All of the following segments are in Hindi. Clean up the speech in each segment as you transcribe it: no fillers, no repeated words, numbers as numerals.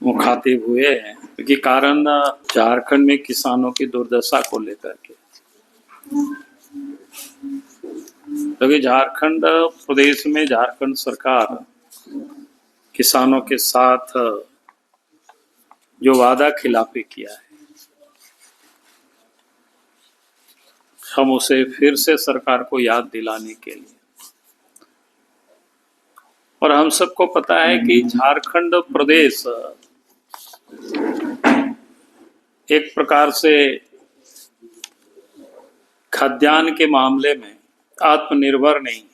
मुखातिब हुए हैं, क्योंकि कारण झारखंड में किसानों की दुर्दशा को लेकर के, क्योंकि झारखंड प्रदेश में झारखंड सरकार किसानों के साथ जो वादा खिलाफी किया है, हम उसे फिर से सरकार को याद दिलाने के लिए, और हम सबको पता है कि झारखंड प्रदेश एक प्रकार से खाद्यान्न के मामले में आत्मनिर्भर नहीं है।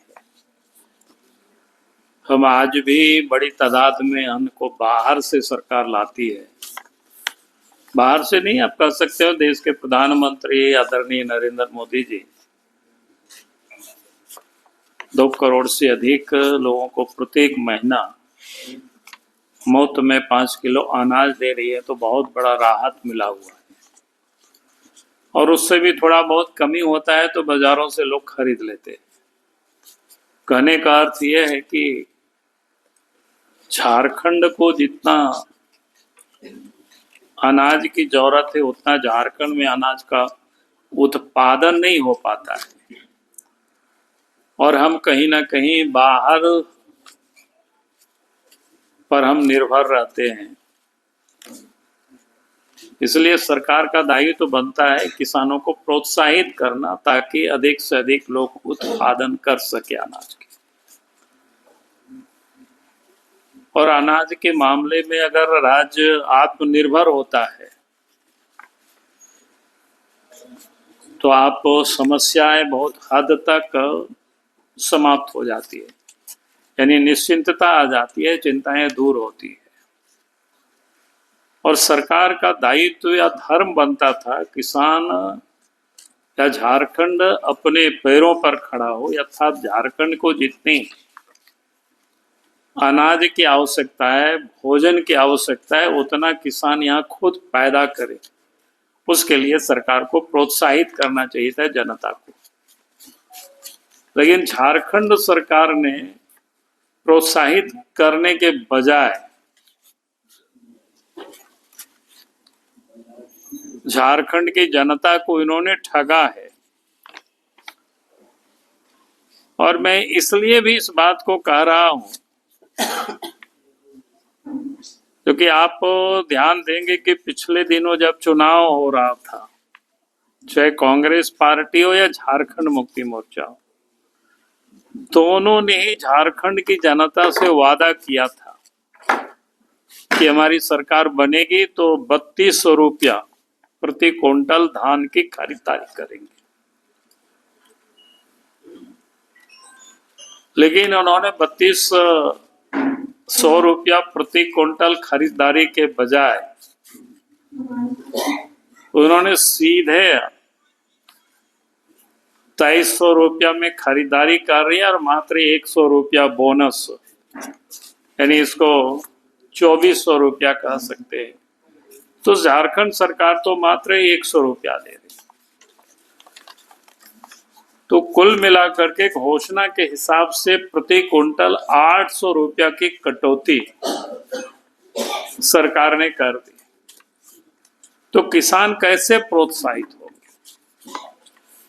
हम आज भी बड़ी तादाद में अन्न को बाहर से सरकार लाती है। बाहर से नहीं, आप कह सकते हो देश के प्रधानमंत्री आदरणीय नरेंद्र मोदी जी 2 करोड़ से अधिक लोगों को प्रत्येक महीना मुफ्त में 5 किलो अनाज दे रही है, तो बहुत बड़ा राहत मिला हुआ है। और उससे भी थोड़ा बहुत कमी होता है तो बाजारों से लोग खरीद लेते हैं। कहने का अर्थ यह है कि झारखंड को जितना अनाज की जरूरत है उतना झारखंड में अनाज का उत्पादन नहीं हो पाता है, और हम कहीं ना कहीं बाहर पर हम निर्भर रहते हैं। इसलिए सरकार का दायित्व तो बनता है किसानों को प्रोत्साहित करना, ताकि अधिक से अधिक लोग उत्पादन कर सके अनाज के। और अनाज के मामले में अगर राज्य आत्मनिर्भर होता है तो आप समस्याएं बहुत हद तक समाप्त हो जाती है, यानी निश्चिंतता आ जाती है, चिंताएं दूर होती है। और सरकार का दायित्व या धर्म बनता था किसान या झारखंड अपने पैरों पर खड़ा हो, अर्थात झारखंड को जितनी अनाज की आवश्यकता है, भोजन की आवश्यकता है, उतना किसान यहाँ खुद पैदा करे। उसके लिए सरकार को प्रोत्साहित करना चाहिए था जनता को। लेकिन झारखंड सरकार ने प्रोत्साहित करने के बजाय झारखंड की जनता को इन्होंने ठगा है। और मैं इसलिए भी इस बात को कह रहा हूं क्योंकि आप ध्यान देंगे कि पिछले दिनों जब चुनाव हो रहा था, चाहे कांग्रेस पार्टी हो या झारखंड मुक्ति मोर्चा हो, दोनों ने ही झारखंड की जनता से वादा किया था कि हमारी सरकार बनेगी तो 3200 रुपया प्रति क्विंटल धान की खरीदारी करेंगे। लेकिन उन्होंने 3200 रुपया प्रति क्विंटल खरीदारी के बजाय उन्होंने सीधे 2300 रुपया में खरीदारी कर रही है और मात्र 100 रुपया बोनस, यानी इसको 2400 रुपया कह सकते हैं। तो झारखंड सरकार तो मात्र 100 रुपया दे रही। तो कुल मिलाकर के घोषणा के हिसाब से प्रति क्विंटल 800 रुपया की कटौती सरकार ने कर दी। तो किसान कैसे प्रोत्साहित होंगे?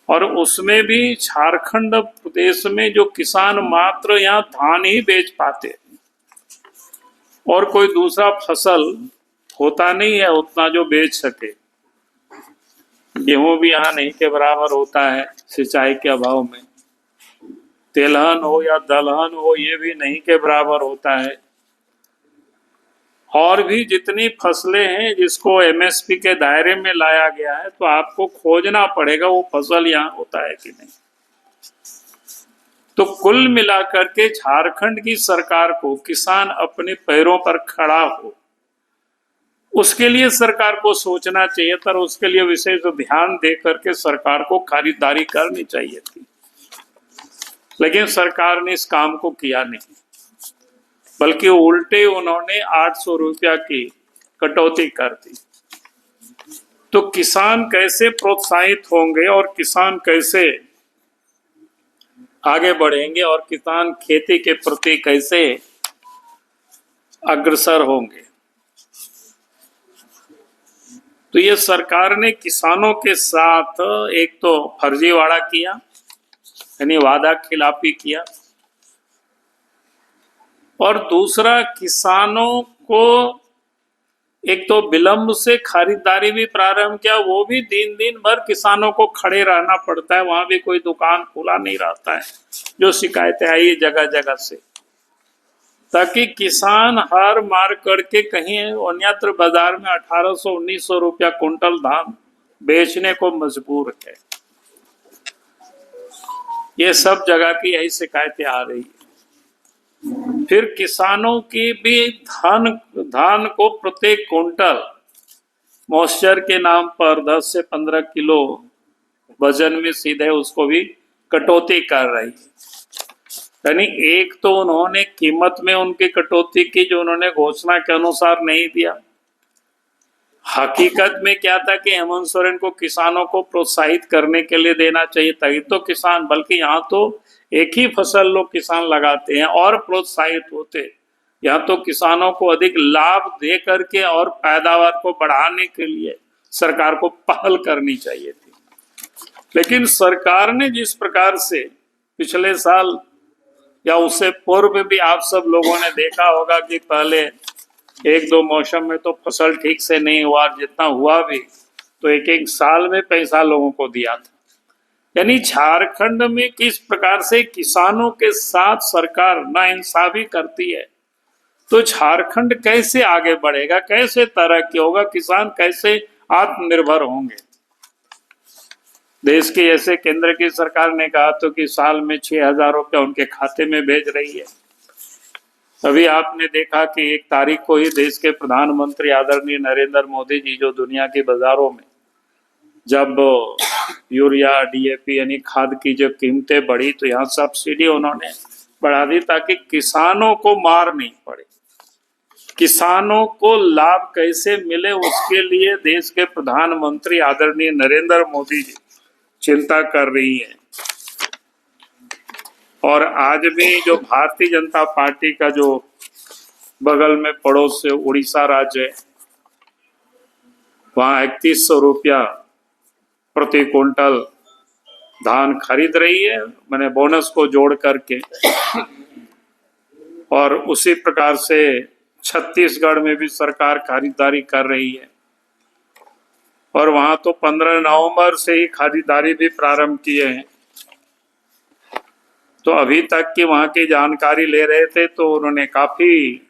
और उसमें भी झारखंड प्रदेश में जो किसान मात्र यहाँ धान ही बेच पाते और कोई दूसरा फसल होता नहीं है उतना जो बेच सके। गेहूं भी यहाँ नहीं के बराबर होता है सिंचाई के अभाव में, तेलहन हो या दलहन हो ये भी नहीं के बराबर होता है। और भी जितनी फसलें हैं जिसको एमएसपी के दायरे में लाया गया है, तो आपको खोजना पड़ेगा वो फसल यहाँ होता है कि नहीं। तो कुल मिलाकर के झारखंड की सरकार को किसान अपने पैरों पर खड़ा हो, उसके लिए सरकार को सोचना चाहिए था, उसके लिए विशेष ध्यान दे करके सरकार को खरीदारी करनी चाहिए थी। लेकिन सरकार ने इस काम को किया नहीं, बल्कि उल्टे उन्होंने 800 रुपया की कटौती कर दी। तो किसान कैसे प्रोत्साहित होंगे और किसान कैसे आगे बढ़ेंगे और किसान खेती के प्रति कैसे अग्रसर होंगे? तो ये सरकार ने किसानों के साथ एक तो फर्जीवाड़ा किया, यानी वादा खिलाफी किया, और दूसरा किसानों को एक तो विलंब से खरीदारी भी प्रारंभ किया, वो भी दिन दिन भर किसानों को खड़े रहना पड़ता है, वहां भी कोई दुकान खुला नहीं रहता है, जो शिकायतें आई जगह जगह से, ताकि किसान हार मार करके कहीं अन्यत्र बाजार में 1800-1900 रुपया कुंटल धान बेचने को मजबूर है। ये सब जगह की यही शिकायतें आ रही है। फिर किसानों की भी धान को प्रत्येक कुंटल मॉइस्चर के नाम पर 10 से 15 किलो वजन में सीधे उसको भी कटौती कर रही है। यानी एक तो उन्होंने कीमत में उनकी कटौती की जो उन्होंने घोषणा के अनुसार नहीं दिया। हकीकत में क्या था कि हेमंत सोरेन को किसानों को प्रोत्साहित करने के लिए देना चाहिए, तभी तो किसान, बल्कि यहाँ तो एक ही फसल लोग किसान लगाते हैं और प्रोत्साहित होते, यहाँ तो किसानों को अधिक लाभ दे करके और पैदावार को बढ़ाने के लिए सरकार को पहल करनी चाहिए थी। लेकिन सरकार ने जिस प्रकार से पिछले साल या उससे पूर्व भी आप सब लोगों ने देखा होगा कि पहले एक दो मौसम में तो फसल ठीक से नहीं हुआ, जितना हुआ भी तो एक एक साल में पैसा लोगों को दिया था। यानी झारखंड में किस प्रकार से किसानों के साथ सरकार नाइंसाफी करती है, तो झारखंड कैसे आगे बढ़ेगा, कैसे तरक्की होगा, किसान कैसे आत्मनिर्भर होंगे। देश के ऐसे केंद्र की सरकार ने कहा तो कि साल में 6,000 रुपया उनके खाते में भेज रही है। अभी आपने देखा कि 1 तारीख को ही देश के प्रधानमंत्री आदरणीय नरेंद्र मोदी जी, जो दुनिया के बाजारों में जब यूरिया डीएपी यानी खाद की जब कीमतें बढ़ी तो यहाँ सब्सिडी उन्होंने बढ़ा दी ताकि किसानों को मार नहीं पड़े, किसानों को लाभ कैसे मिले, उसके लिए देश के प्रधानमंत्री आदरणीय नरेंद्र मोदी जी चिंता कर रही है। और आज भी जो भारतीय जनता पार्टी का जो बगल में पड़ोस से उड़ीसा राज्य है, वहां 3100 रुपया प्रति कुंटल धान खरीद रही है, मैंने बोनस को जोड़ करके। और उसी प्रकार से छत्तीसगढ़ में भी सरकार खरीदारी कर रही है, और वहां तो 15 नवंबर से ही खरीदारी भी प्रारंभ किए हैं। तो अभी तक की वहां की जानकारी ले रहे थे तो उन्होंने काफी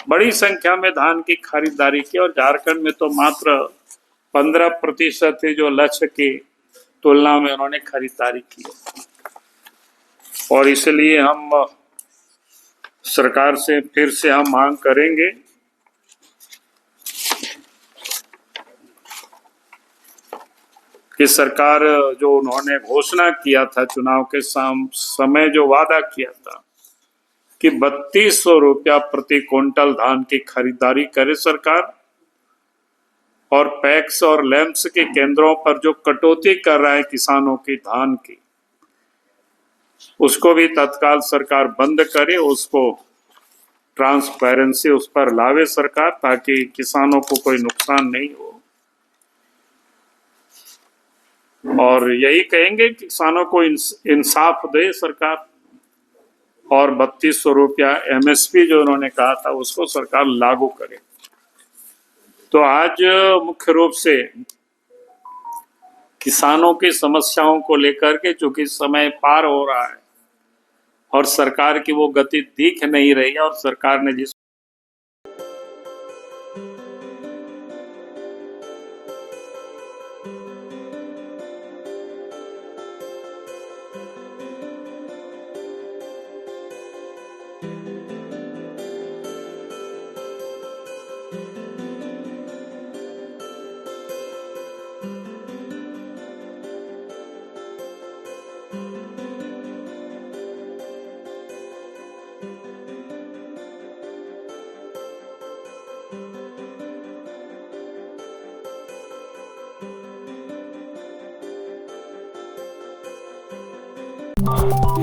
बड़ी संख्या में धान की खरीदारी की, और झारखंड में तो मात्र 15% ही जो लक्ष्य की तुलना में उन्होंने खरीदारी की। और इसलिए हम सरकार से फिर से हम मांग करेंगे कि सरकार जो उन्होंने घोषणा किया था चुनाव के समय, जो वादा किया था कि 3200 रुपया प्रति क्विंटल धान की खरीदारी करे सरकार, और पैक्स और लैंप्स के केंद्रों पर जो कटौती कर रहा है किसानों की धान की, उसको भी तत्काल सरकार बंद करे, उसको ट्रांसपेरेंसी उस पर लावे सरकार, ताकि किसानों को कोई नुकसान नहीं हो। और यही कहेंगे कि किसानों को इंसाफ दे सरकार, और 3200 रुपया एमएसपी जो उन्होंने कहा था उसको सरकार लागू करे। तो आज मुख्य रूप से किसानों की समस्याओं को लेकर के, चूंकि समय पार हो रहा है और सरकार की वो गति दिख नहीं रही है, और सरकार ने जिस you